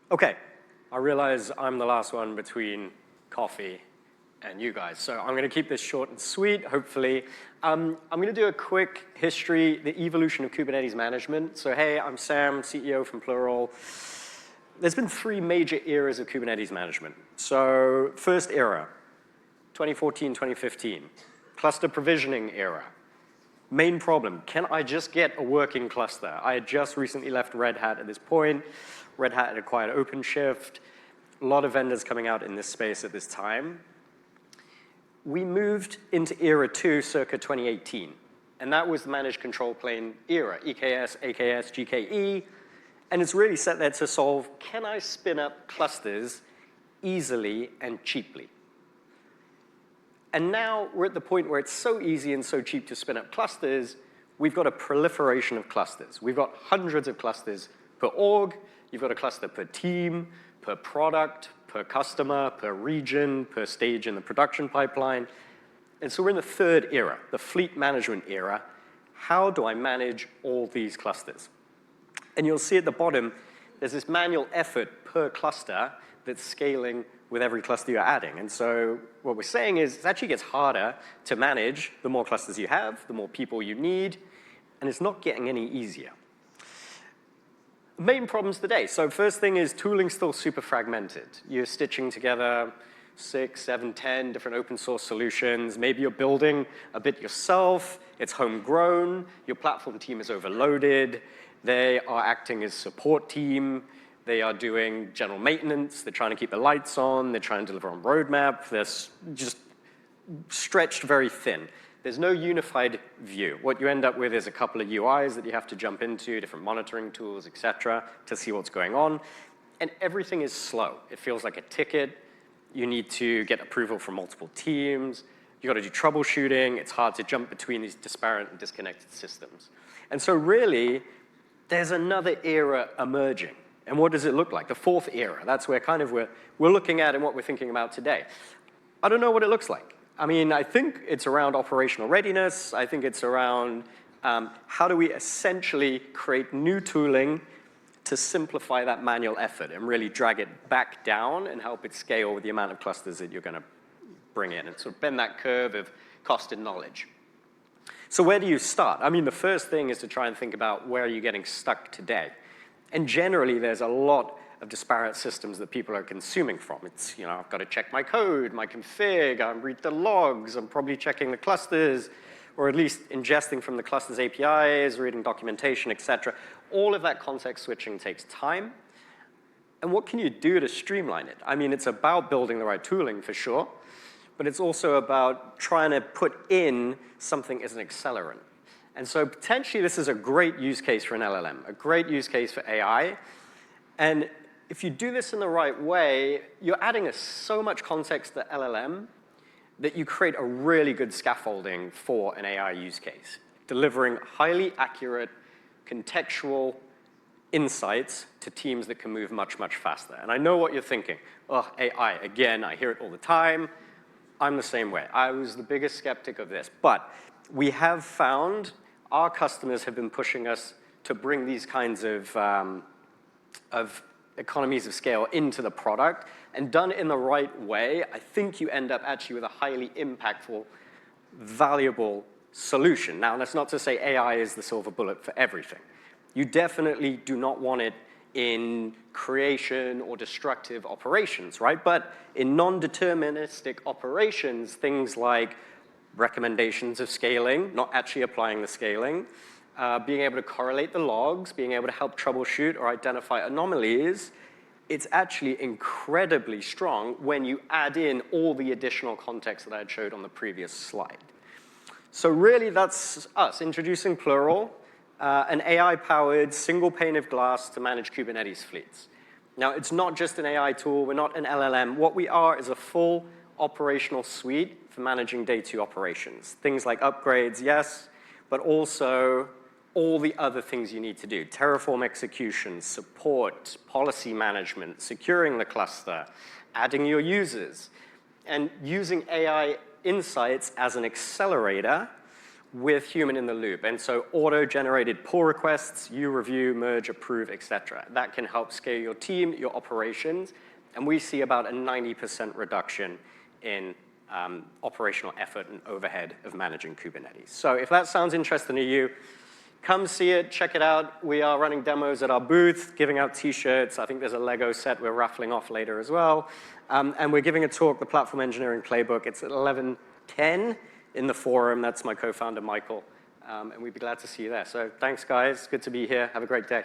Okay, I realize I'm the last one between coffee and you guys, so I'm going to keep this short and sweet, hopefully. I'm going to do a quick history, the evolution of Kubernetes management. So hey, I'm Sam, CEO from Plural. There's been 3 major eras of Kubernetes management. So first era, 2014, 2015, cluster provisioning era. Main problem, can I just get a working cluster? I had just recently left Red Hat at this point. Red Hat had acquired OpenShift. A lot of vendors coming out in this space at this time. We moved into era 2 circa 2018. And that was the managed control plane era, EKS, AKS, GKE. And it's really set there to solve, can I spin up clusters easily and cheaply? And now we're at the point where it's so easy and so cheap to spin up clusters, we've got a proliferation of clusters. We've got hundreds of clusters per org. You've got a cluster per team, per product, per customer, per region, per stage in the production pipeline. And so we're in the 3rd era, the fleet management era. How do I manage all these clusters? And you'll see at the bottom, there's this manual effort per cluster that's scaling with every cluster you're adding. And so what we're saying is it actually gets harder to manage the more clusters you have, the more people you need, and it's not getting any easier. Main problems today. So first thing is tooling's still super fragmented. You're stitching together 6, 7, 10 different open source solutions. Maybe you're building a bit yourself. It's homegrown. Your platform team is overloaded. They are acting as support team. They are doing general maintenance. They're trying to keep the lights on. They're trying to deliver on roadmap. They're just stretched very thin. There's no unified view. What you end up with is a couple of UIs that you have to jump into, different monitoring tools, et cetera, to see what's going on. And everything is slow. It feels like a ticket. You need to get approval from multiple teams. You got to do troubleshooting. It's hard to jump between these disparate and disconnected systems. And so really, there's another era emerging. And what does it look like? The 4th era. That's where kind of we're looking at and what we're thinking about today. I don't know what it looks like. I mean, I think it's around operational readiness. I think it's around how do we essentially create new tooling to simplify that manual effort and really drag it back down and help it scale with the amount of clusters that you're going to bring in and sort of bend that curve of cost and knowledge. So where do you start? I mean, the first thing is to try and think about where are you getting stuck today. And generally, there's a lot of disparate systems that people are consuming from. It's, I've got to check my code, my config, I read the logs, I'm probably checking the clusters, or at least ingesting from the clusters APIs, reading documentation, et cetera. All of that context switching takes time. And what can you do to streamline it? I mean, it's about building the right tooling for sure, but it's also about trying to put in something as an accelerant. And so potentially this is a great use case for an LLM, a great use case for AI. And if you do this in the right way, you're adding so much context to LLM that you create a really good scaffolding for an AI use case, delivering highly accurate, contextual insights to teams that can move much, much faster. And I know what you're thinking. Oh, AI, again, I hear it all the time. I'm the same way. I was the biggest skeptic of this. But we have found our customers have been pushing us to bring these kinds of economies of scale into the product, and done in the right way, I think you end up actually with a highly impactful, valuable solution. Now, that's not to say AI is the silver bullet for everything. You definitely do not want it in creation or destructive operations, right? But in non-deterministic operations, things like recommendations of scaling, not actually applying the scaling, being able to correlate the logs, being able to help troubleshoot or identify anomalies, it's actually incredibly strong when you add in all the additional context that I had showed on the previous slide. So really, that's us introducing Plural, an AI-powered single pane of glass to manage Kubernetes fleets. Now, it's not just an AI tool. We're not an LLM. What we are is a full operational suite for managing day 2 operations. Things like upgrades, yes, but also all the other things you need to do. Terraform execution, support, policy management, securing the cluster, adding your users, and using AI insights as an accelerator with human in the loop. And so auto-generated pull requests, you review, merge, approve, et cetera. That can help scale your team, your operations, and we see about a 90% reduction in operational effort and overhead of managing Kubernetes. So if that sounds interesting to you, come see it, check it out. We are running demos at our booth, giving out T-shirts. I think there's a Lego set we're raffling off later as well. And we're giving a talk, the Platform Engineering Playbook. It's at 11:10 in the forum. That's my co-founder, Michael. And we'd be glad to see you there. So thanks, guys. Good to be here. Have a great day.